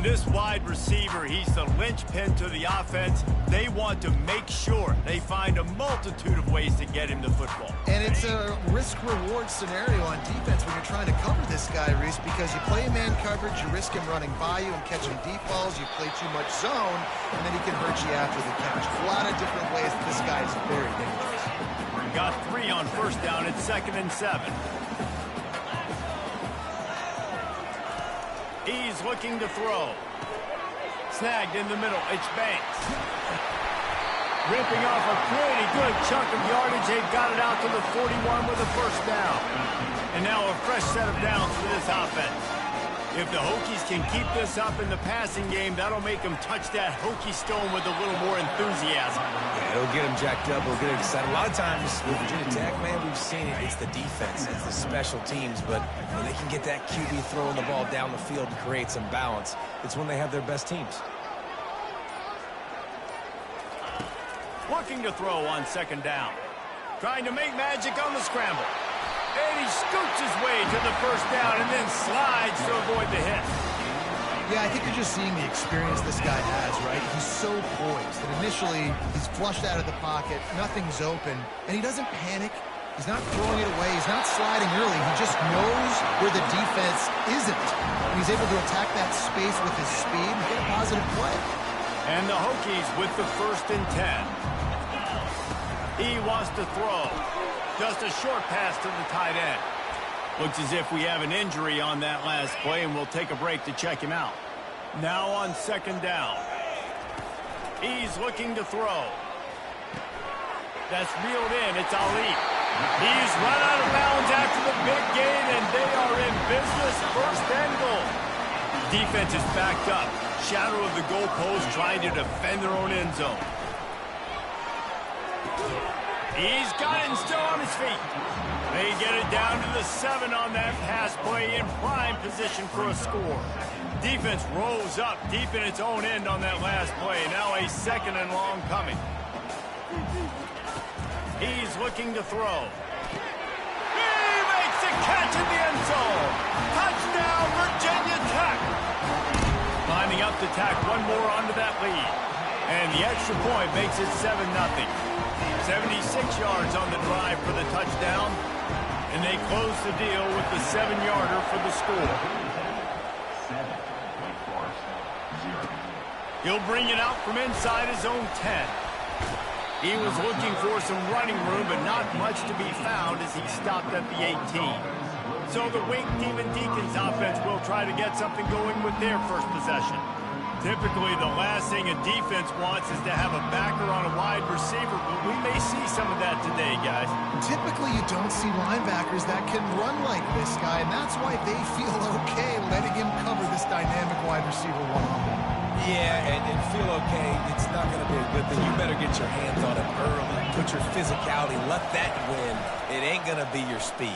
And this wide receiver, he's the linchpin to the offense. They want to make sure they find a multitude of ways to get him the football. And it's a risk-reward scenario on defense when you're trying to cover this guy, Reese, because you play man coverage, you risk him running by you and catching deep balls, you play too much zone, and then he can hurt you after the catch. A lot of different ways that this guy is very dangerous. Got 3 on first down. It's 2nd and 7. He's looking to throw. Snagged in the middle. It's Banks. Ripping off a pretty good chunk of yardage. They've got it out to the 41 with a first down. And now a fresh set of downs for this offense. If the Hokies can keep this up in the passing game, that'll make them touch that Hokie stone with a little more enthusiasm. Yeah, it'll get them jacked up. It'll get them excited. A lot of times with Virginia Tech, man, we've seen it. It's the defense. It's the special teams. But when they can get that QB throwing the ball down the field and create some balance, it's when they have their best teams. Looking to throw on 2nd down. Trying to make magic on the scramble. And he scoots his way to the first down and then slides to avoid the hit. Yeah, I think you're just seeing the experience this guy has, right? He's so poised that initially he's flushed out of the pocket, nothing's open, and he doesn't panic. He's not throwing it away. He's not sliding early. He just knows where the defense isn't. And he's able to attack that space with his speed and get a positive play. And the Hokies with the 1st and 10. He wants to throw. Just a short pass to the tight end. Looks as if we have an injury on that last play, and we'll take a break to check him out. Now on 2nd down. He's looking to throw. That's reeled in. It's Ali. He's run out of bounds after the big gain, and they are in business. 1st and goal. Defense is backed up. Shadow of the goalpost trying to defend their own end zone. He's got it and still on his feet. They get it down to the 7 on that pass play in prime position for a score. Defense rolls up deep in its own end on that last play. Now a 2nd and long coming. He's looking to throw. He makes a catch in the end zone. Touchdown, Virginia Tech. Climbing up to tack one more onto that lead. And the extra point makes it 7-0. 76 yards on the drive for the touchdown. And they close the deal with the 7-yarder for the score. He'll bring it out from inside his own 10. He was looking for some running room, but not much to be found as he stopped at the 18. So the Wink Demon Deacons offense will try to get something going with their first possession. Typically, the last thing a defense wants is to have a backer on a wide receiver, but we may see some of that today, guys. Typically, you don't see linebackers that can run like this guy, and that's why they feel okay letting him cover this dynamic wide receiver one-on-one. Yeah, and feel okay. It's not going to be a good thing. You better get your hands on him early. Put your physicality. Let that win. It ain't going to be your speed.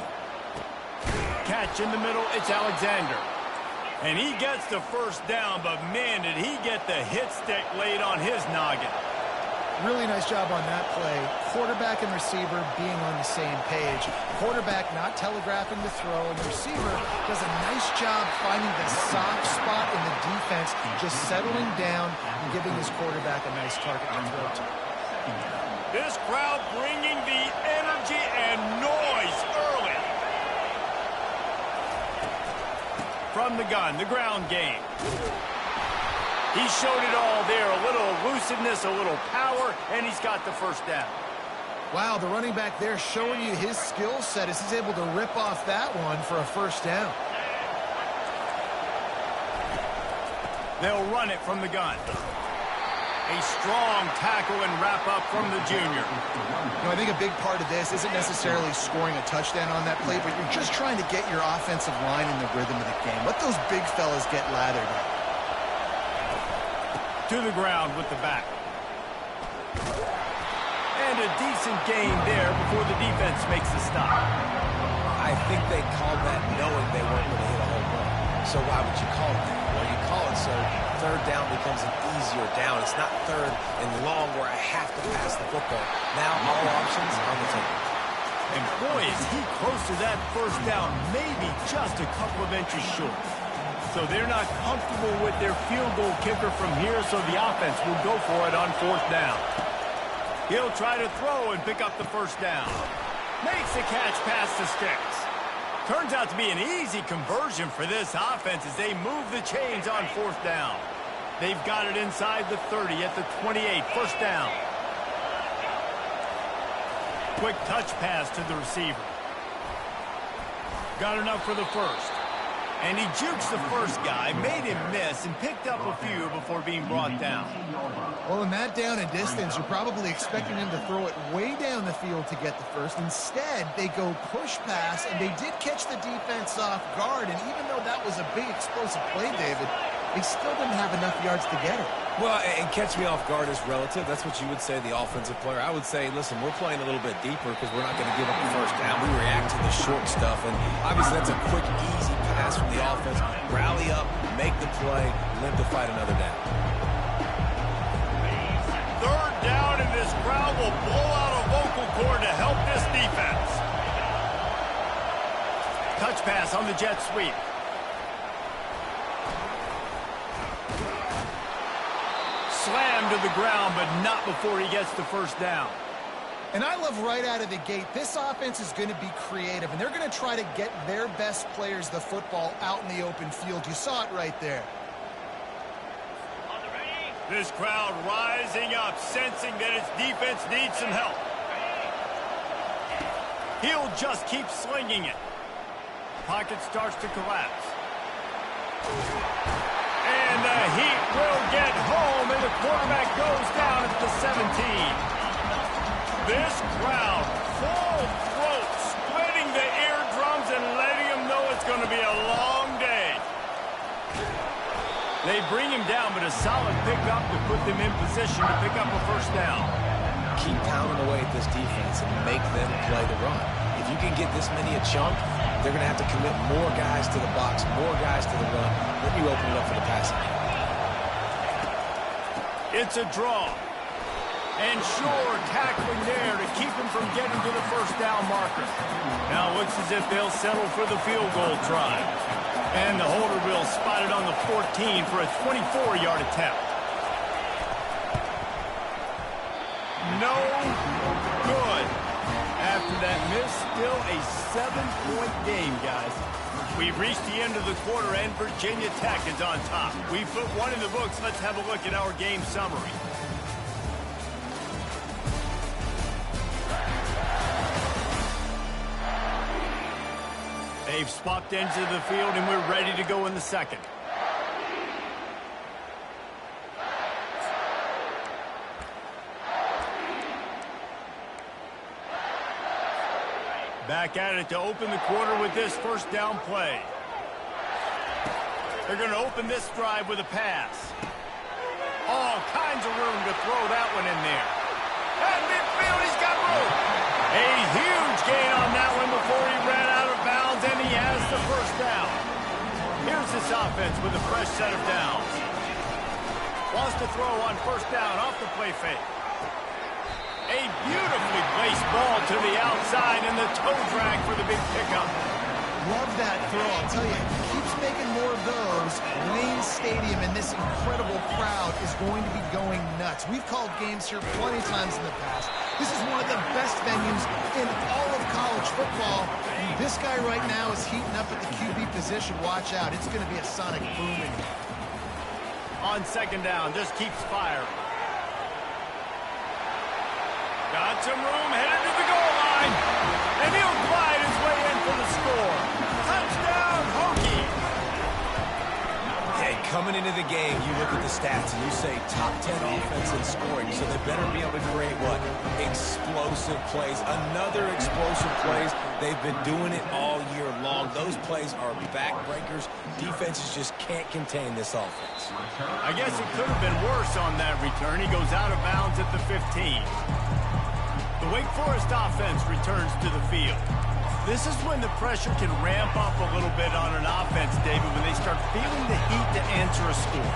Catch in the middle. It's Alexander. And he gets the first down, but man, did he get the hit stick laid on his noggin. Really nice job on that play. Quarterback and receiver being on the same page. Quarterback not telegraphing the throw, and the receiver does a nice job finding the soft spot in the defense, just settling down and giving his quarterback a nice target to throw to. This crowd bringing the energy and noise early. From the gun, the ground game. He showed it all there. A little elusiveness, a little power, and he's got the first down. Wow, the running back there showing you his skill set as he's able to rip off that one for a first down. They'll run it from the gun. A strong tackle and wrap up from the junior. You know, I think a big part of this isn't necessarily scoring a touchdown on that play, but you're just trying to get your offensive line in the rhythm of the game. Let those big fellas get lathered up. To the ground with the back. And a decent gain there before the defense makes the stop. I think they called that knowing they weren't going to hit a home run. So why would you call it that? Well, you call it so third down becomes an easier down. It's not third and long where I have to pass the football. Now all options on the table. And boy, is he close to that first down, maybe just a couple of inches short. So they're not comfortable with their field goal kicker from here, so the offense will go for it on 4th down. He'll try to throw and pick up the first down. Makes the catch past the sticks. Turns out to be an easy conversion for this offense as they move the chains on 4th down. They've got it inside the 30 at the 28, first down. Quick touch pass to the receiver. Got enough for the first. And he jukes the first guy, made him miss, and picked up a few before being brought down. Well, in that down and distance, you're probably expecting him to throw it way down the field to get the first. Instead, they go push pass, and they did catch the defense off guard. And even though that was a big explosive play, David, they still didn't have enough yards to get it. Well, and catch me off guard is relative. That's what you would say, the offensive player. I would say, listen, we're playing a little bit deeper because we're not going to give up the first down. We react to the short stuff, and obviously that's a quick, easy pass from the offense. Rally up, make the play, live to fight another down. 3rd down, and this crowd will blow out a vocal cord to help this defense. Touch pass on the jet sweep. Slammed to the ground, but not before he gets the first down. And I love right out of the gate, this offense is going to be creative, and they're going to try to get their best players the football out in the open field. You saw it right there. This crowd rising up, sensing that its defense needs some help. He'll just keep slinging it. Pocket starts to collapse. And the heat will get home, and the quarterback goes down at the 17. This crowd, full throat, splitting the eardrums and letting them know it's going to be a long day. They bring him down, but a solid pickup to put them in position to pick up a first down. Keep pounding away at this defense and make them play the run. If you can get this many a chunk, they're going to have to commit more guys to the box, more guys to the run. Then you open it up for the passing game. It's a draw. And sure, tackling there to keep him from getting to the first down marker. Now it looks as if they'll settle for the field goal try. And the holder will spot it on the 14 for a 24-yard attempt. No good. After that miss, still a 7-point game, guys. We've reached the end of the quarter, and Virginia Tech is on top. We've put one in the books. Let's have a look at our game summary. They've swapped ends of the field, and we're ready to go in the second. Back at it to open the quarter with this first down play. They're going to open this drive with a pass. All kinds of room to throw that one in there. At midfield, he's got room. A huge gain on that one before he ran out of bounds, and he has the first down. Here's this offense with a fresh set of downs. Wants to throw on first down off the play fake. A beautifully placed ball to the outside, and the toe drag for the big pickup. Love that throw. I'll tell you, if he keeps making more of those, Wayne Stadium and this incredible crowd is going to be going nuts. We've called games here plenty of times in the past. This is one of the best venues in all of college football. This guy right now is heating up at the QB position. Watch out. It's going to be a sonic boom in here. On second down, just keeps firing. Got some room, headed to the goal line. And he'll glide his way in for the score. Touchdown, Hokie. Hey, coming into the game, you look at the stats and you say top 10 offense in scoring, so they better be able to create what? Explosive plays. Another explosive plays. They've been doing it all year long. Those plays are backbreakers. Defenses just can't contain this offense. I guess it could have been worse on that return. He goes out of bounds at the 15. The Wake Forest offense returns to the field. This is when the pressure can ramp up a little bit on an offense, David, when they start feeling the heat to answer a score.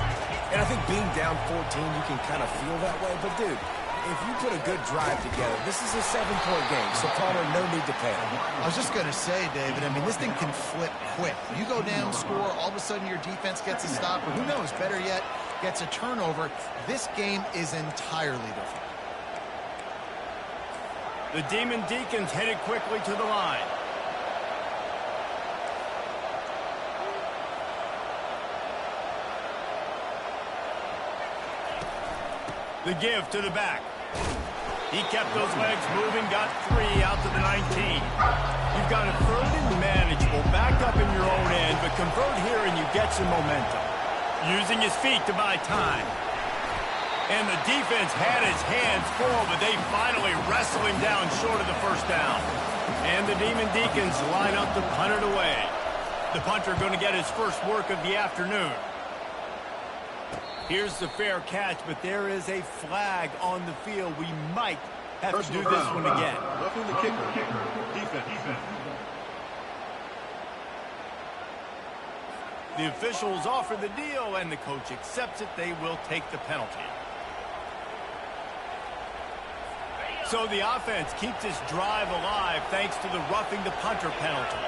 And I think being down 14, you can kind of feel that way. But, dude, if you put a good drive together, this is a 7-point game, so Palmer, no need to panic. I was just going to say, David, I mean, this thing can flip quick. You go down, score, all of a sudden your defense gets a stop, or who knows, better yet, gets a turnover. This game is entirely different. The Demon Deacons headed quickly to the line. The give to the back. He kept those legs moving, got 3 out to the 19. You've got a 3rd and manageable, backed up in your own end, but convert here and you get some momentum. Using his feet to buy time. And the defense had his hands full, but they finally wrestle him down short of the first down. And the Demon Deacons line up to punt it away. The punter going to get his first work of the afternoon. Here's the fair catch, but there is a flag on the field. We might have to do this one again. Roughing the kicker. Defense. The officials offer the deal, and the coach accepts it. They will take the penalty. So the offense keeps this drive alive thanks to the roughing the punter penalty.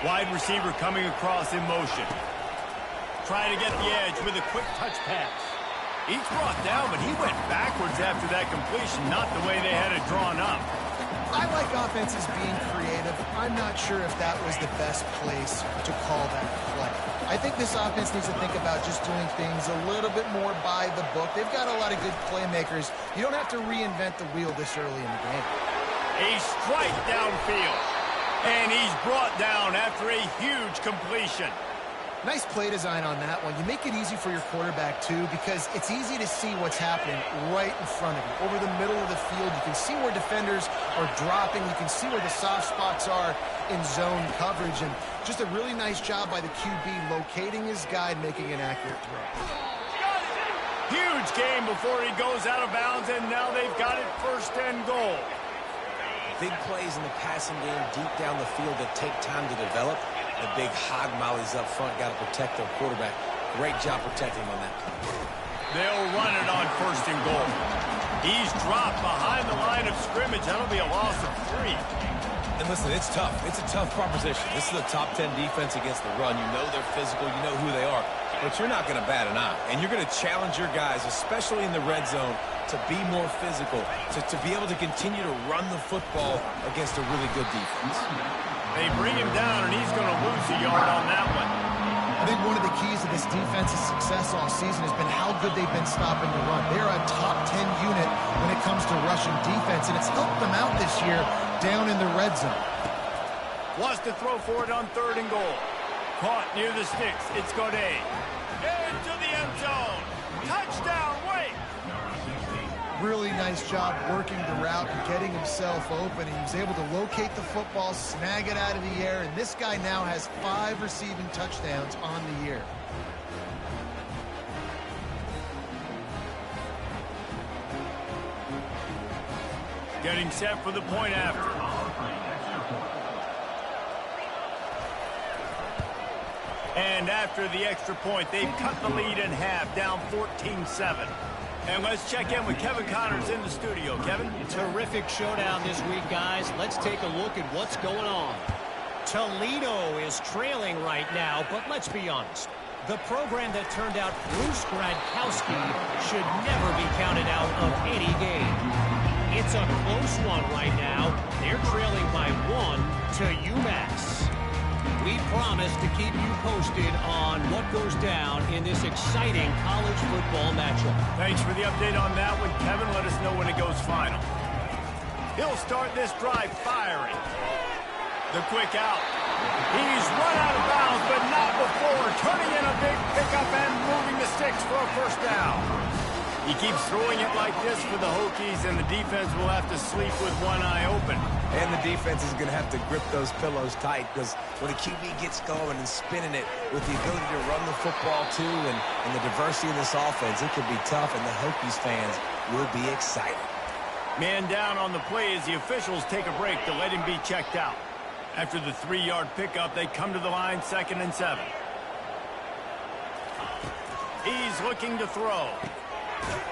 Wide receiver coming across in motion. Trying to get the edge with a quick touch pass. He's brought down, but he went backwards after that completion, not the way they had it drawn up. I like offenses being creative. I'm not sure if that was the best place to call that play. I think this offense needs to think about just doing things a little bit more by the book. They've got a lot of good playmakers. You don't have to reinvent the wheel this early in the game. A strike downfield. And he's brought down after a huge completion. Nice play design on that one. You make it easy for your quarterback, too, because it's easy to see what's happening right in front of you. Over the middle of the field, you can see where defenders are dropping. You can see where the soft spots are in zone coverage. And just a really nice job by the QB locating his guy and making an accurate throw. Huge game before he goes out of bounds, and now they've got it 1st and goal. Big plays in the passing game deep down the field that take time to develop. The big hog mollies up front got to protect their quarterback. Great job protecting him on that. They'll run it on 1st and goal. He's dropped behind the line of scrimmage. That'll be a loss of 3. And listen, it's tough. It's a tough proposition. This is a top 10 defense against the run. You know they're physical. You know who they are. But you're not going to bat an eye. And you're going to challenge your guys, especially in the red zone, to be more physical, to be able to continue to run the football against a really good defense. They bring him down, and he's going to lose a yard on that one. I think one of the keys to this defense's success all season has been how good they've been stopping the run. They're a top 10 unit when it comes to rushing defense, and it's helped them out this year down in the red zone. Wants to throw for it on 3rd and goal. Caught near the sticks. It's Godet. Into the end zone. Touchdown, Wake. Really nice job working the route and getting himself open. He was able to locate the football, snag it out of the air, and this guy now has 5 receiving touchdowns on the year. Getting set for the point after. And after the extra point, they've cut the lead in half, down 14-7. And let's check in with Kevin Connors in the studio. Kevin? Terrific showdown this week, guys. Let's take a look at what's going on. Toledo is trailing right now, but let's be honest. The program that turned out Bruce Gradkowski should never be counted out of any game. It's a close one right now. They're trailing by 1 to UMass. We promise to keep you posted on what goes down in this exciting college football matchup. Thanks for the update on that one, Kevin. Let us know when it goes final. He'll start this drive firing. The quick out. He's run out of bounds, but not before turning in a big pickup and moving the sticks for a 1st down. He keeps throwing it like this for the Hokies, and the defense will have to sleep with one eye open. And the defense is going to have to grip those pillows tight, because when the QB gets going and spinning it with the ability to run the football too and the diversity in this offense, it could be tough, and the Hokies fans will be excited. Man down on the play as the officials take a break to let him be checked out. After the 3-yard pickup, they come to the line 2nd and 7. He's looking to throw.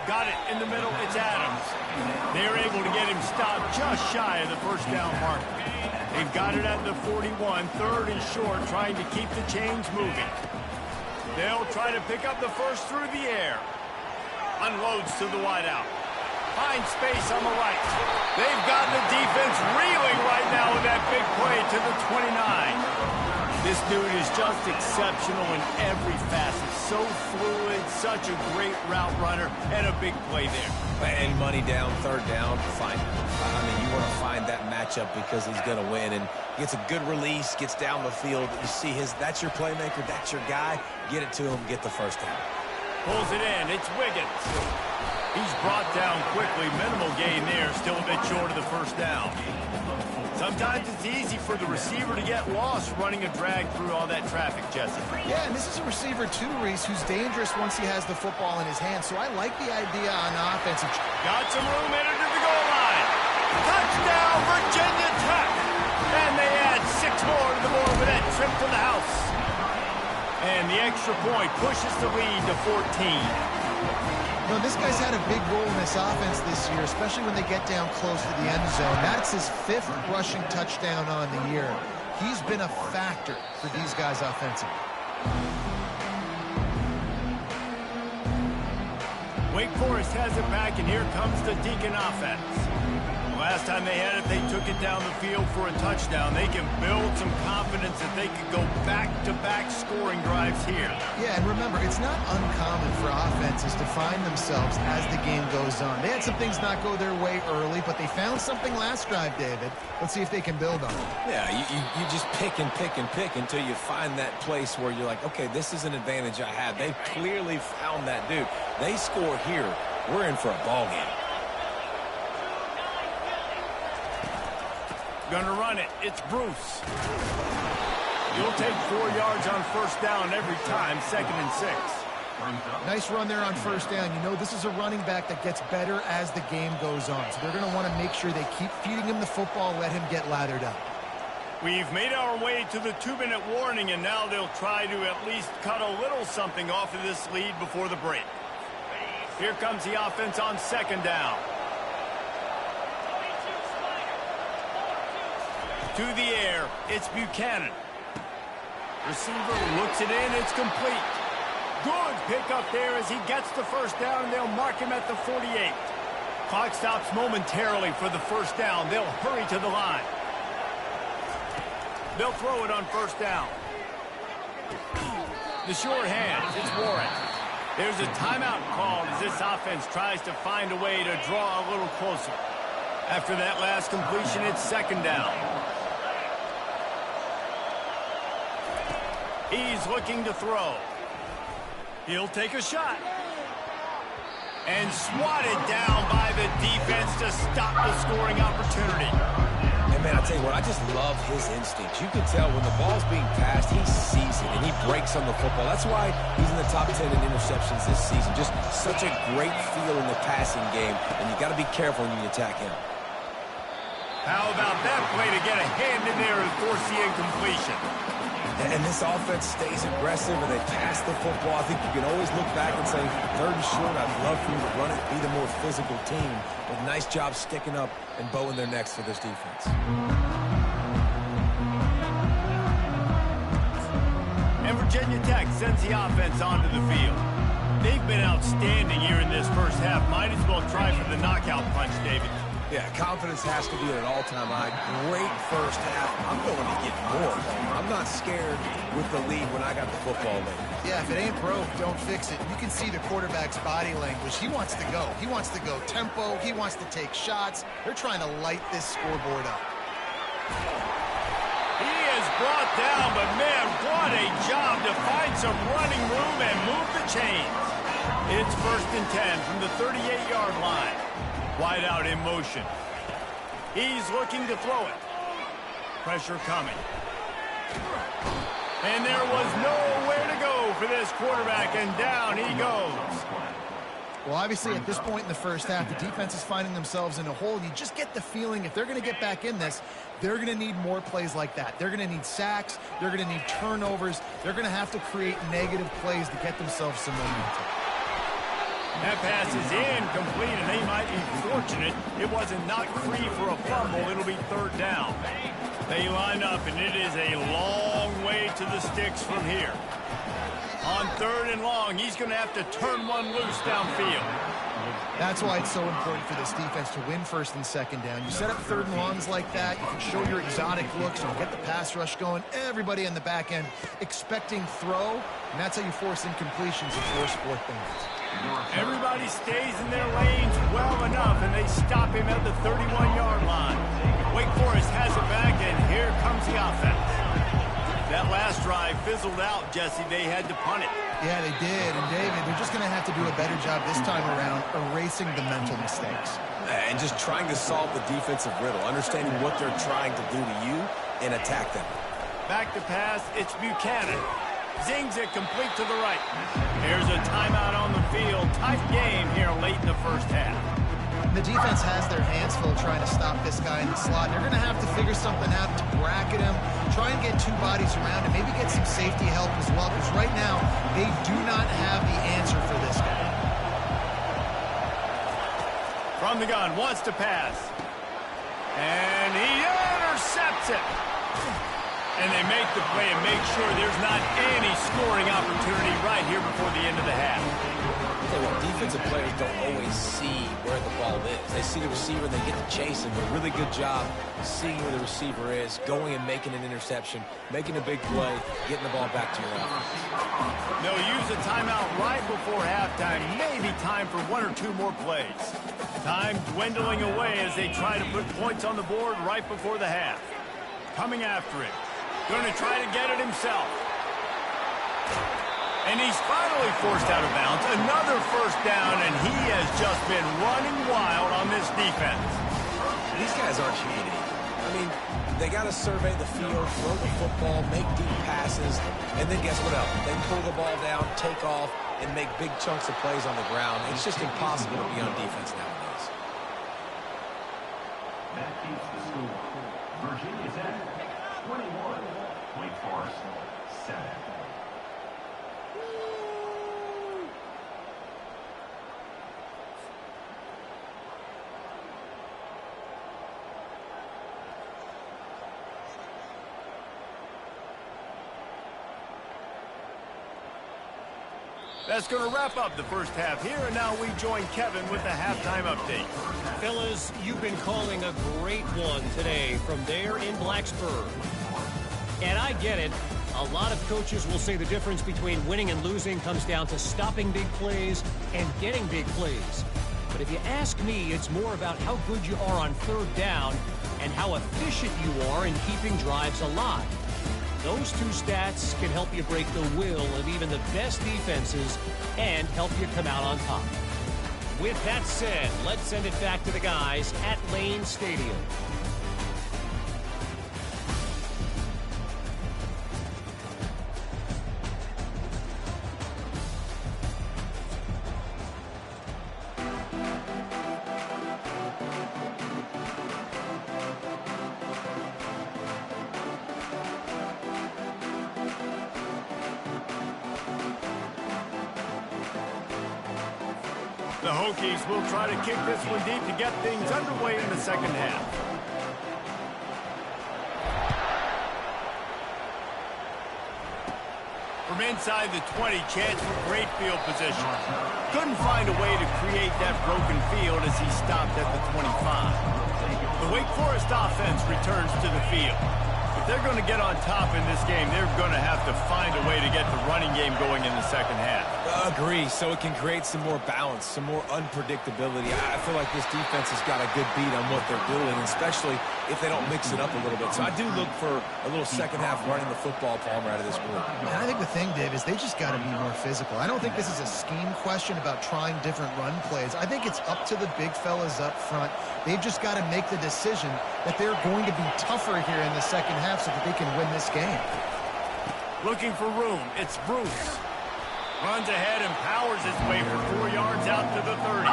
Got it in the middle. It's Adams. They're able to get him stopped just shy of the first down marker. They've got it at the 41, third and short, trying to keep the chains moving. They'll try to pick up the first through the air. Unloads to the wideout. Finds space on the right. They've got the defense reeling right now with that big play to the 29. This dude is just exceptional in every facet. So fluid, such a great route runner, and a big play there. And money down, third down, fine. I mean, you want to find that matchup because he's going to win. And gets a good release, gets down the field. You see that's your playmaker, that's your guy. Get it to him, get the first down. Pulls it in. It's Wiggins. He's brought down quickly. Minimal gain there. Still a bit short of the first down. Sometimes it's easy for the receiver to get lost running a drag through all that traffic, Jesse. Yeah, and this is a receiver too, Reese, who's dangerous once he has the football in his hands. So I like the idea on offense. Got some room headed to the goal line. Touchdown, Virginia Tech. And they add 6 more to the board with that trip to the house. And the extra point pushes the lead to 14. No, this guy's had a big role in this offense this year, especially when they get down close to the end zone. That's his 5th rushing touchdown on the year. He's been a factor for these guys offensively. Wake Forest has it back, and here comes the Deacon offense. Last time they had it, they took it down the field for a touchdown. They can build some confidence that they could go back-to-back scoring drives here. Yeah, and remember, it's not uncommon for offenses to find themselves as the game goes on. They had some things not go their way early, but they found something last drive, David. Let's see if they can build on it. Yeah, you just pick and pick and pick until you find that place where you're like, okay, this is an advantage I have. They clearly found that dude. They score here, we're in for a ball game. Gonna run it. It's Bruce. You'll take 4 yards on first down every time, 2nd and 6. Nice run there on first down. You know, this is a running back that gets better as the game goes on. So they're going to want to make sure they keep feeding him the football, let him get lathered up. We've made our way to the 2-minute warning, and now they'll try to at least cut a little something off of this lead before the break. Here comes the offense on 2nd down. To the air, it's Buchanan. Receiver looks it in, it's complete. Good pickup there as he gets the first down, and they'll mark him at the 48. Clock stops momentarily for the first down. They'll hurry to the line. They'll throw it on first down. The short hands, it's Warren. There's a timeout called as this offense tries to find a way to draw a little closer. After that last completion, it's 2nd down. He's looking to throw. He'll take a shot. And swatted down by the defense to stop the scoring opportunity. And man, I'll tell you what, I just love his instincts. You can tell when the ball's being passed, he sees it, and he breaks on the football. That's why he's in the top 10 in interceptions this season. Just such a great feel in the passing game, and you got to be careful when you attack him. How about that play to get a hand in there and force the incompletion? And this offense stays aggressive, and they pass the football. I think you can always look back and say, 3rd and short, I'd love for you to run it, be the more physical team. But nice job sticking up and bowing their necks for this defense. And Virginia Tech sends the offense onto the field. They've been outstanding here in this first half. Might as well try for the knockout punch, David. Yeah, confidence has to be at an all-time high. Great first half. I'm going to get more. I'm not scared with the lead when I got the football late. Yeah, if it ain't broke, don't fix it. You can see the quarterback's body language. He wants to go. He wants to go tempo. He wants to take shots. They're trying to light this scoreboard up. He is brought down, but man, what a job to find some running room and move the chains. It's 1st and 10 from the 38-yard line. Wide out in motion. He's looking to throw it. Pressure coming. And there was nowhere to go for this quarterback, and down he goes. Well, obviously, at this point in the first half, the defense is finding themselves in a hole. You just get the feeling if they're going to get back in this, they're going to need more plays like that. They're going to need sacks. They're going to need turnovers. They're going to have to create negative plays to get themselves some momentum. That pass is incomplete, and they might be fortunate it wasn't knocked free for a fumble. It'll be third down. They line up, and it is a long way to the sticks from here. On third and long, he's going to have to turn one loose downfield. That's why it's so important for this defense to win first and second down. You set up third and longs like that, you can show your exotic looks, you can get the pass rush going, everybody in the back end expecting throw, and that's how you force incompletions and force fourth downs. Everybody stays in their lanes well enough, and they stop him at the 31-yard line. Wake Forest has it back, and here comes the offense. That last drive fizzled out, Jesse. They had to punt it. Yeah, they did. And, David, they're just going to have to do a better job this time around erasing the mental mistakes. And just trying to solve the defensive riddle, understanding what they're trying to do to you and attack them. Back to pass, it's Buchanan. Zings it complete to the right. Here's a timeout on the field. Tight game here late in the first half. The defense has their hands full trying to stop this guy in the slot. They're going to have to figure something out to bracket him, try and get two bodies around him, maybe get some safety help as well, because right now they do not have the answer for this guy. From the gun, wants to pass. And he intercepts it. And they make the play and make sure there's not any scoring opportunity right here before the end of the half. Defensive players don't always see where the ball is. They see the receiver, they get to chase him. A really good job seeing where the receiver is, going and making an interception, making a big play, getting the ball back to your offense. They'll use a timeout right before halftime. Maybe time for one or two more plays. Time dwindling away as they try to put points on the board right before the half. Coming after it. Going to try to get it himself. And he's finally forced out of bounds. Another first down, and he has just been running wild on this defense. These guys aren't cheating. I mean, they got to survey the field, throw the football, make deep passes, and then guess what else? They pull the ball down, take off, and make big chunks of plays on the ground. It's just impossible to be on defense nowadays. That keeps the score. Virginia Tech, 21. Wake Forest, 7. That's going to wrap up the first half here, and now we join Kevin with the halftime update. Fellas, you've been calling a great one today from there in Blacksburg. And I get it. A lot of coaches will say the difference between winning and losing comes down to stopping big plays and getting big plays. But if you ask me, it's more about how good you are on third down and how efficient you are in keeping drives alive. Those two stats can help you break the will of even the best defenses and help you come out on top. With that said, let's send it back to the guys at Lane Stadium. The Hokies will try to kick this one deep to get things underway in the second half. From inside the 20, chance for great field position. Couldn't find a way to create that broken field as he stopped at the 25. The Wake Forest offense returns to the field. If they're going to get on top in this game, they're going to have to find a way to get the running game going in the second half. Agree, so it can create some more balance, some more unpredictability. I feel like this defense has got a good beat on what they're doing, especially if they don't mix it up a little bit. So I do look for a little second half running the football Palmer out of this group. And I think the thing, Dave, is they just got to be more physical. I don't think this is a scheme question about trying different run plays. I think it's up to the big fellas up front. They've just got to make the decision that they're going to be tougher here in the second half so that they can win this game. Looking for room. It's Bruce. Runs ahead and powers his way for 4 yards out to the 30.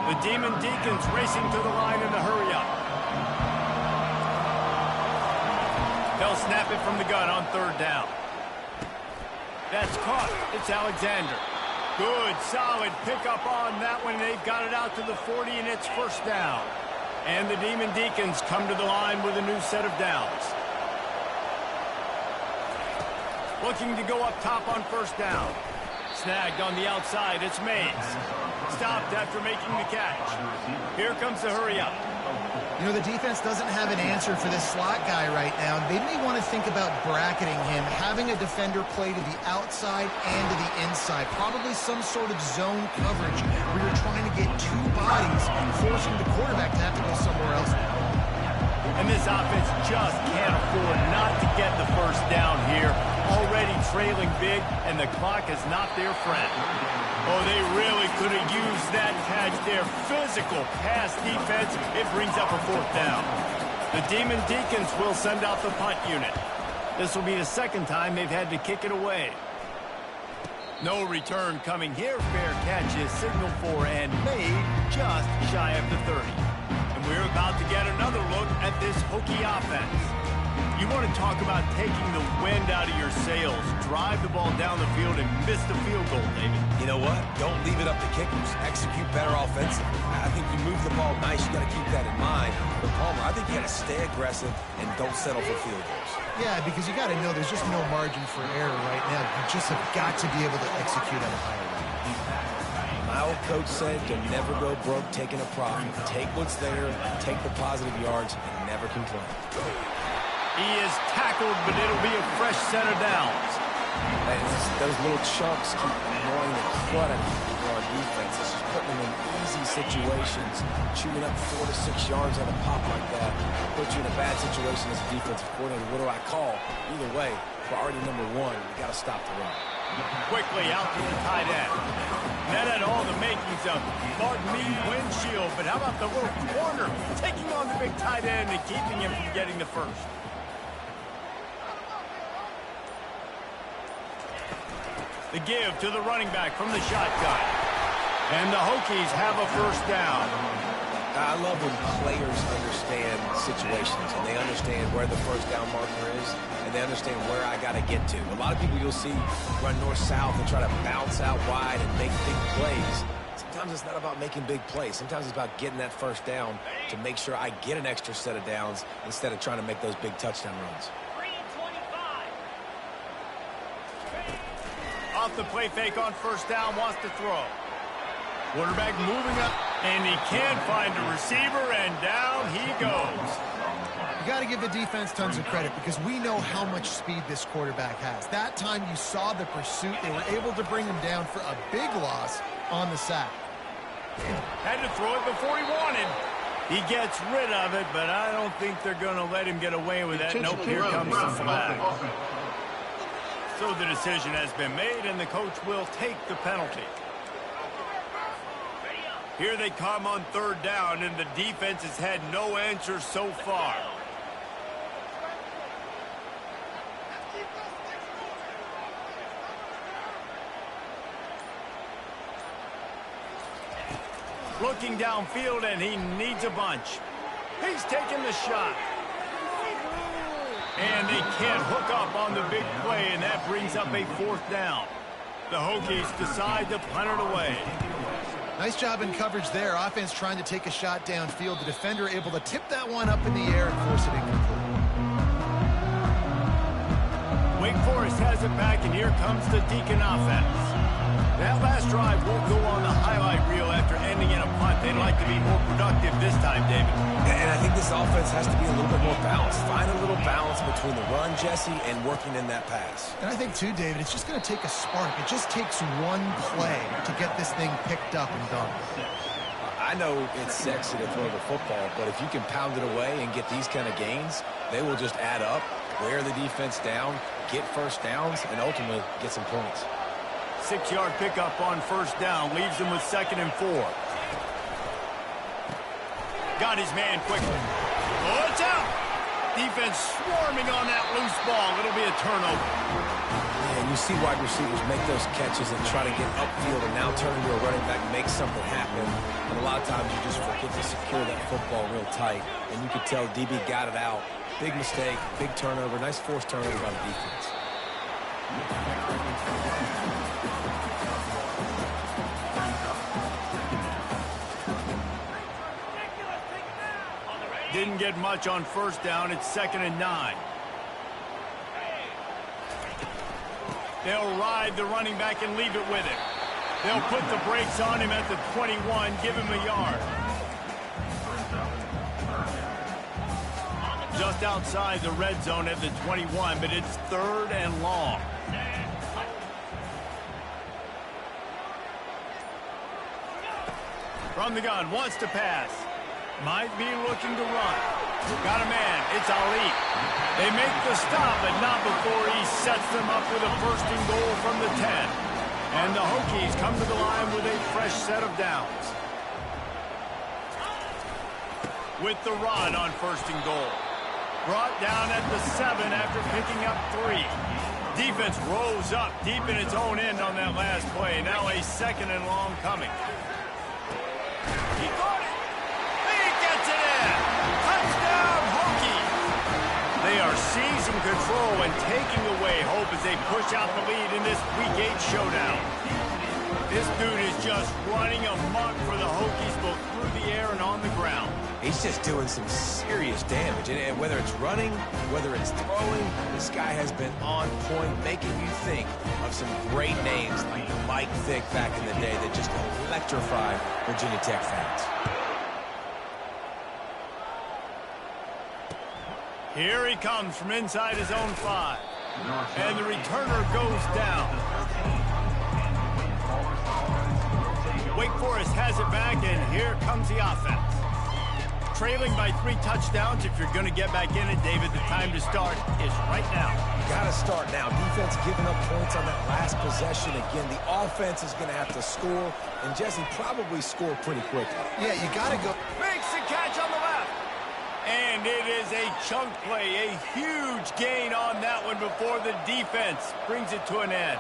The Demon Deacons racing to the line in the hurry-up. They'll snap it from the gun on third down. That's caught. It's Alexander. Good, solid pickup on that one. They've got it out to the 40, and it's first down. And the Demon Deacons come to the line with a new set of downs. Looking to go up top on first down. Snagged on the outside. It's Mays. Stopped after making the catch. Here comes the hurry up. You know, the defense doesn't have an answer for this slot guy right now. They may want to think about bracketing him, having a defender play to the outside and to the inside. Probably some sort of zone coverage where you're trying to get two bodies and forcing the quarterback to have to go somewhere else. And this offense just can't afford not to get the first down here. Already trailing big, and the clock is not their friend. Oh, they really could have used that catch there. Physical pass defense. It brings up a fourth down. The Demon Deacons will send out the punt unit. This will be the second time they've had to kick it away. No return coming here. Fair catch is signaled for and made just shy of the 30. And we're about to get another look at this Hokie offense. You want to talk about taking the wind out of your sails. Drive the ball down the field and miss the field goal, David. You know what? Don't leave it up to kickers. Execute better offensively. I think you move the ball nice. You got to keep that in mind. But Palmer, I think you got to stay aggressive and don't settle for field goals. Yeah, because you got to know there's just no margin for error right now. You just have got to be able to execute at a higher level. My old coach said you'll never go broke taking a profit. Take what's there, take the positive yards, and never complain. He is tackled, but it'll be a fresh set of downs. And those little chunks keep annoying the crud out of our defense. It's just putting them in easy situations. Chewing up 4 to 6 yards on a pop like that puts you in a bad situation as a defensive coordinator. What do I call? Either way, priority number one, you got to stop the run. Quickly out to the tight end. That had all the makings of Martin Mead windshield, but how about the little corner taking on the big tight end and keeping him from getting the first? The give to the running back from the shotgun. And the Hokies have a first down. I love when players understand situations and they understand where the first down marker is and they understand where I got to get to. A lot of people you'll see run north-south and try to bounce out wide and make big plays. Sometimes it's not about making big plays. Sometimes it's about getting that first down to make sure I get an extra set of downs instead of trying to make those big touchdown runs. Off the play fake on first down, wants to throw. Quarterback moving up, and he can't find a receiver, and down he goes. You got to give the defense tons of credit because we know how much speed this quarterback has. That time you saw the pursuit. They were able to bring him down for a big loss on the sack. Had to throw it before he wanted. He gets rid of it, but I don't think they're going to let him get away with that. Nope, here comes the flag. So the decision has been made, and the coach will take the penalty. Here they come on third down, and the defense has had no answer so far. Looking downfield, and he needs a bunch. He's taking the shot. And they can't hook up on the big play, and that brings up a fourth down. The Hokies decide to punt it away. Nice job in coverage there. Offense trying to take a shot downfield. The defender able to tip that one up in the air and force it incomplete. Wake Forest has it back, and here comes the Deacon offense. That last drive won't go on the highlight reel after ending in a punt. They'd like to be more productive this time, David. And I think this offense has to be a little bit more balanced. Find a little balance between the run, Jesse, and working in that pass. And I think, too, David, it's just going to take a spark. It just takes one play to get this thing picked up and done. I know it's sexy to throw the football, but if you can pound it away and get these kind of gains, they will just add up, wear the defense down, get first downs, and ultimately get some points. 6-yard pickup on first down leaves him with 2nd and 4. Got his man quickly. Oh, it's out! Defense swarming on that loose ball. It'll be a turnover. And you see wide receivers make those catches and try to get upfield and now turn into a running back, make something happen. And a lot of times you just forget to secure that football real tight. And you could tell DB got it out. Big mistake, big turnover, nice forced turnover by the defense. Didn't get much on first down. It's 2nd and 9. They'll ride the running back and leave it with him. They'll put the brakes on him at the 21, give him a yard. Just outside the red zone at the 21, but it's 3rd and long. From the gun, wants to pass. Might be looking to run. Got a man. It's Ali. They make the stop, but not before he sets them up with a 1st and goal from the 10. And the Hokies come to the line with a fresh set of downs. With the run on 1st and goal. Brought down at the 7 after picking up 3. Defense rose up deep in its own end on that last play. Now a 2nd and long coming. He caught it. Touchdown, Hokies! They are seizing control and taking away hope as they push out the lead in this Week 8 showdown. This dude is just running amok for the Hokies both through the air and on the ground. He's just doing some serious damage. And whether it's running, whether it's throwing, this guy has been on point, making you think of some great names like Mike Vick back in the day that just electrified Virginia Tech fans. Here he comes from inside his own 5. And the returner goes down. Wake Forest has it back, and here comes the offense. Trailing by 3 touchdowns. If you're going to get back in it, David, the time to start is right now. Got to start now. Defense giving up points on that last possession. Again, the offense is going to have to score, and Jesse probably score pretty quickly. Yeah, you got to go. Makes the catch on the left. And it is a chunk play, a huge gain on that one before the defense brings it to an end.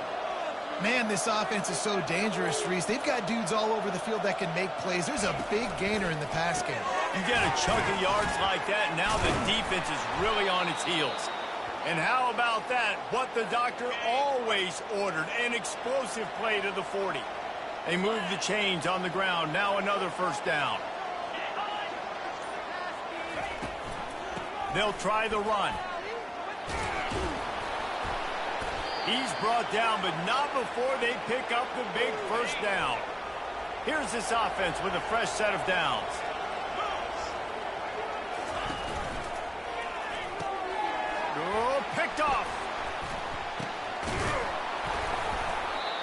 Man, this offense is so dangerous, Reese. They've got dudes all over the field that can make plays. There's a big gainer in the pass game. You get a chunk of yards like that, now the defense is really on its heels. And how about that? What the doctor always ordered, an explosive play to the 40. They move the chains on the ground. Now another 1st down. They'll try the run. He's brought down, but not before they pick up the big 1st down. Here's this offense with a fresh set of downs. Oh, picked off.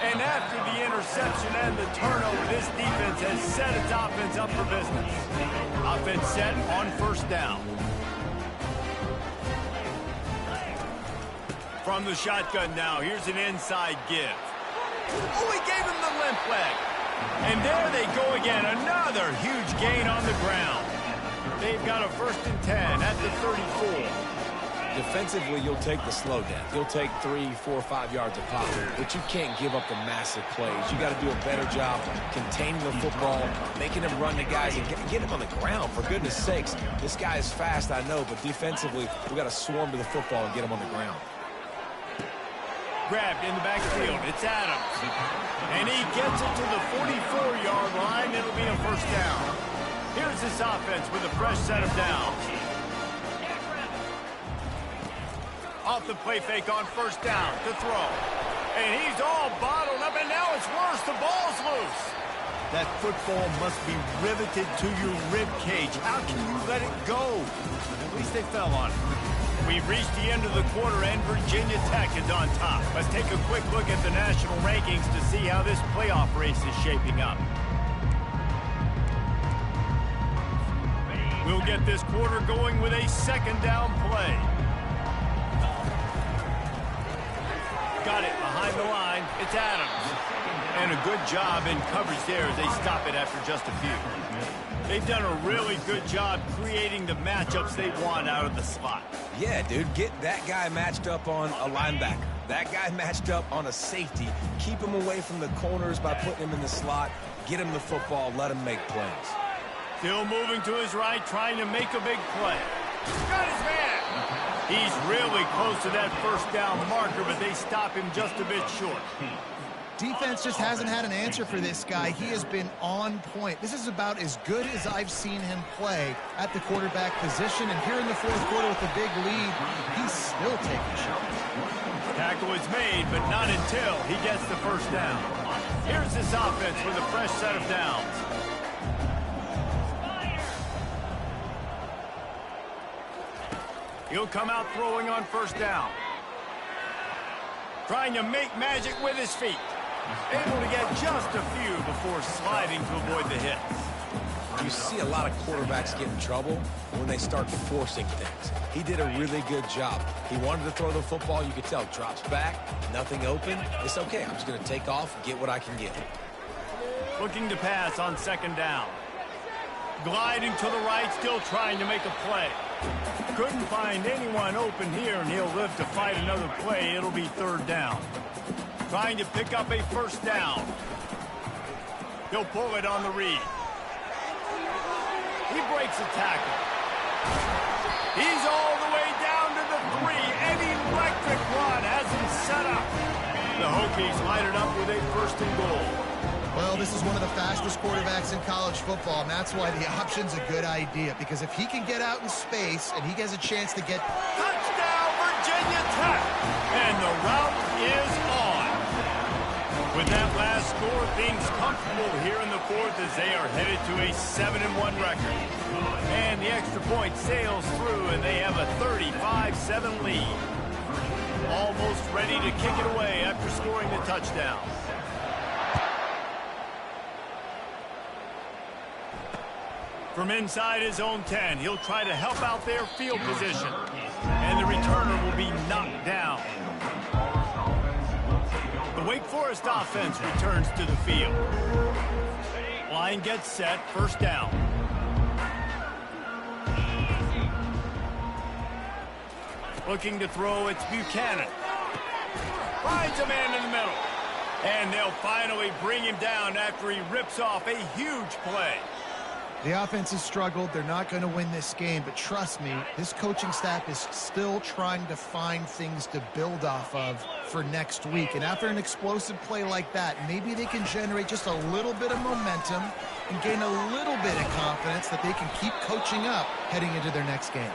And after the interception and the turnover, this defense has set its offense up for business. Offense set on 1st down. From the shotgun now, here's an inside give. Oh, he gave him the limp leg. And there they go again, another huge gain on the ground. They've got a 1st and 10 at the 34. Defensively, you'll take the slow down. You'll take 3, 4, 5 yards of pop, but you can't give up the massive plays. You got to do a better job containing the football, making them run the guys, and get him on the ground. For goodness sakes, this guy is fast, I know, but defensively, we got to swarm to the football and get him on the ground. Grabbed in the backfield. It's Adams. And he gets it to the 44-yard line. It'll be a 1st down. Here's this offense with a fresh set of downs. Off the play fake on 1st down to throw. And he's all bottled up, and now it's worse. The ball's loose. That football must be riveted to your rib cage. How can you let it go? At least they fell on it. We've reached the end of the quarter, and Virginia Tech is on top. Let's take a quick look at the national rankings to see how this playoff race is shaping up. We'll get this quarter going with a 2nd down play. Got it behind the line. It's Adams. And a good job in coverage there as they stop it after just a few. They've done a really good job creating the matchups they want out of the slot. Yeah, dude, get that guy matched up on a linebacker. That guy matched up on a safety. Keep him away from the corners by putting him in the slot. Get him the football. Let him make plays. Still moving to his right, trying to make a big play. Got his man. He's really close to that first down marker, but they stop him just a bit short. Defense just hasn't had an answer for this guy. He has been on point. This is about as good as I've seen him play at the quarterback position. And here in the fourth quarter with a big lead, he's still taking shots. Tackle is made, but not until he gets the first down. Here's this offense with a fresh set of downs. He'll come out throwing on first down. Trying to make magic with his feet. Able to get just a few before sliding to avoid the hit. You see a lot of quarterbacks get in trouble when they start forcing things. He did a really good job. He wanted to throw the football. You could tell. Drops back, nothing open. It's okay. I'm just going to take off, get what I can get. Looking to pass on second down. Gliding to the right, still trying to make a play. Couldn't find anyone open here, and he'll live to fight another play. It'll be third down. Trying to pick up a first down. He'll pull it on the read. He breaks a tackle. He's all the way down to the 3. An electric run has him set up. The Hokies line it up with a first and goal. Well, this is one of the fastest quarterbacks in college football, and that's why the option's a good idea. Because if he can get out in space and he gets a chance to get... Touchdown, Virginia Tech! And the route is on. With that last score, things comfortable here in the fourth as they are headed to a 7-1 record. And the extra point sails through, and they have a 35-7 lead. Almost ready to kick it away after scoring the touchdown. From inside his own 10, he'll try to help out their field position. And the returner will be knocked down. The Wake Forest offense returns to the field. Line gets set, first down. Looking to throw, it's Buchanan. Finds a man in the middle. And they'll finally bring him down after he rips off a huge play. The offense has struggled. They're not going to win this game, but trust me, this coaching staff is still trying to find things to build off of for next week. And after an explosive play like that, maybe they can generate just a little bit of momentum and gain a little bit of confidence that they can keep coaching up heading into their next game.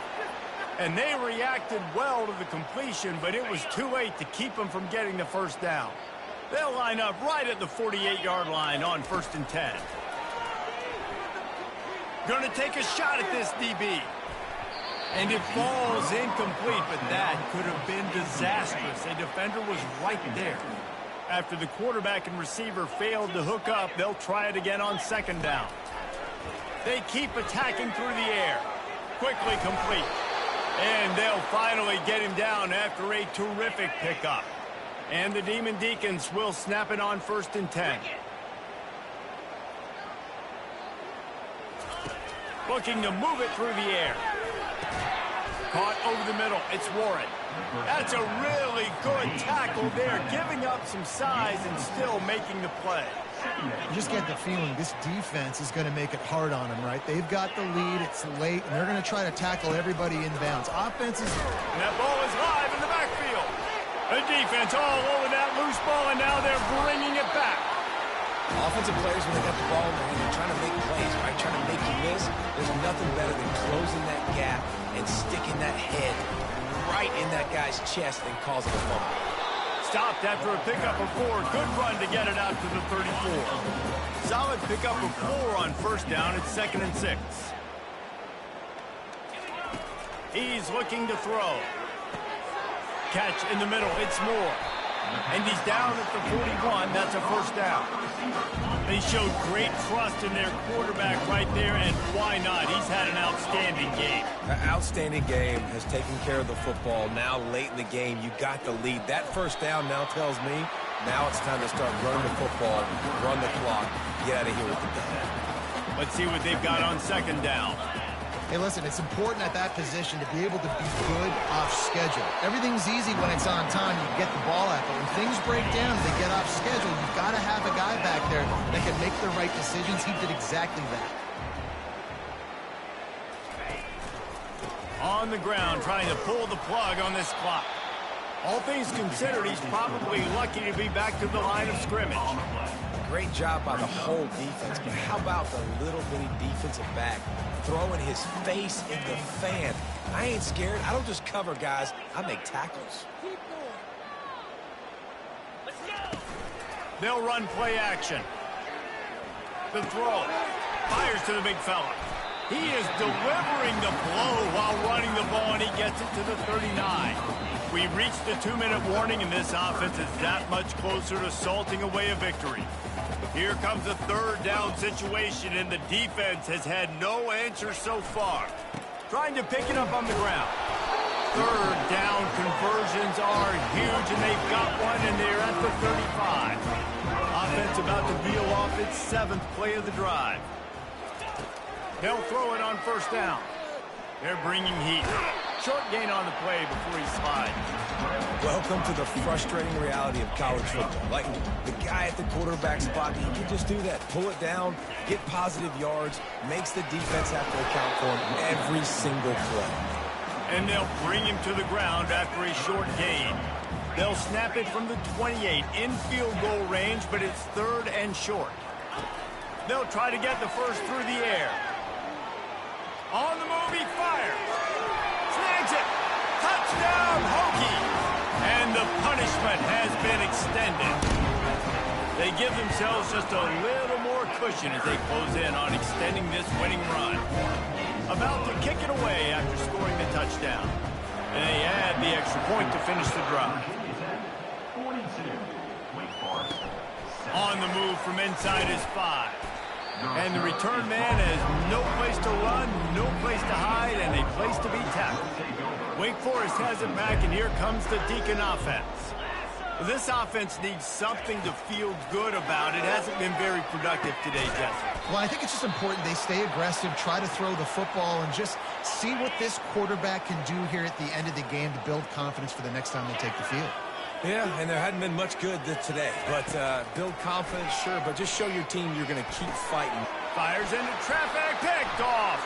And they reacted well to the completion, but it was too late to keep them from getting the first down. They'll line up right at the 48-yard line on 1st and 10. Going to take a shot at this DB. And it falls incomplete, but that could have been disastrous. A defender was right there. After the quarterback and receiver failed to hook up, they'll try it again on second down. They keep attacking through the air. Quickly complete. And they'll finally get him down after a terrific pickup. And the Demon Deacons will snap it on 1st and 10. Looking to move it through the air. Caught over the middle. It's Warren. That's a really good tackle there, giving up some size and still making the play. You just get the feeling this defense is going to make it hard on them, right? They've got the lead. It's late, and they're going to try to tackle everybody inbounds. Offense is... And that ball is live in the backfield. The defense all over that loose ball, and now they're bringing it back. Offensive players, when they got the ball in their hand, they're trying to make plays, right? Trying to make you miss. There's nothing better than closing that gap and sticking that head right in that guy's chest and causing a fumble. Stopped after a pickup of 4. Good run to get it out to the 34. Solid pickup of 4 on first down. It's 2nd and 6. He's looking to throw. Catch in the middle. It's Moore. And he's down at the 41. That's a first down. They showed great trust in their quarterback right there, and why not? He's had an outstanding game. An outstanding game, has taken care of the football. Now late in the game, you got the lead. That first down now tells me now it's time to start running the football, run the clock, get out of here with the dub. Let's see what they've got on second down. Hey, listen, it's important at that position to be able to be good off schedule. Everything's easy when it's on time. You get the ball out. But when things break down and they get off schedule, you've got to have a guy back there that can make the right decisions. He did exactly that. On the ground, trying to pull the plug on this clock. All things considered, he's probably lucky to be back to the line of scrimmage. Great job by the whole defense, but how about the little bitty defensive back throwing his face in the fan? I ain't scared. I don't just cover guys. I make tackles. They'll run play action. The throw. Fires to the big fella. He is delivering the blow while running the ball, and he gets it to the 39. We've reached the 2-minute warning, and this offense is that much closer to salting away a victory. Here comes a third down situation, and the defense has had no answer so far. Trying to pick it up on the ground. Third down conversions are huge, and they've got one, and they're at the 35. Offense about to reel off its 7th play of the drive. They'll throw it on first down. They're bringing heat. Short gain on the play before he slides. Welcome to the frustrating reality of college football. Like, the guy at the quarterback spot, he can just do that. Pull it down, get positive yards, makes the defense have to account for him every single play. And they'll bring him to the ground after a short gain. They'll snap it from the 28 in field goal range, but it's 3rd and short. They'll try to get the first through the air. On the move, he fires. Snags it. Touchdown, Hokie. And the punishment has been extended. They give themselves just a little more cushion as they close in on extending this winning run. About to kick it away after scoring the touchdown. And they add the extra point to finish the drive. On the move from inside his 5. And the return man has no place to run, no place to hide, and a place to be tackled. Wake Forest has it back, and here comes the Deacon offense. This offense needs something to feel good about. It hasn't been very productive today, Jesse. Well, I think it's just important they stay aggressive, try to throw the football, and just see what this quarterback can do here at the end of the game to build confidence for the next time they take the field. Yeah, and there hadn't been much good today. But build confidence, sure, but just show your team you're going to keep fighting. Fires into traffic, picked off.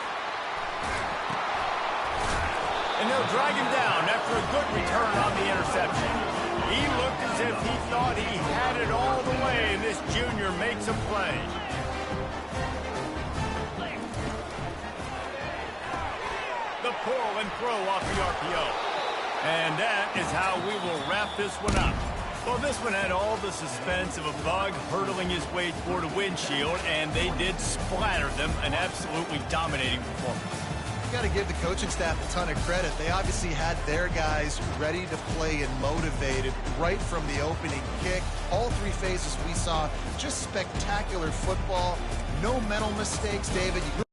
And they'll drag him down after a good return on the interception. He looked as if he thought he had it all the way, and this junior makes a play. The pull and throw off the RPO. And that is how we will wrap this one up. Well, this one had all the suspense of a bug hurtling his way toward a windshield, and they did splatter them, an absolutely dominating performance. You got to give the coaching staff a ton of credit. They obviously had their guys ready to play and motivated right from the opening kick. All 3 phases we saw just spectacular football. No mental mistakes, David. You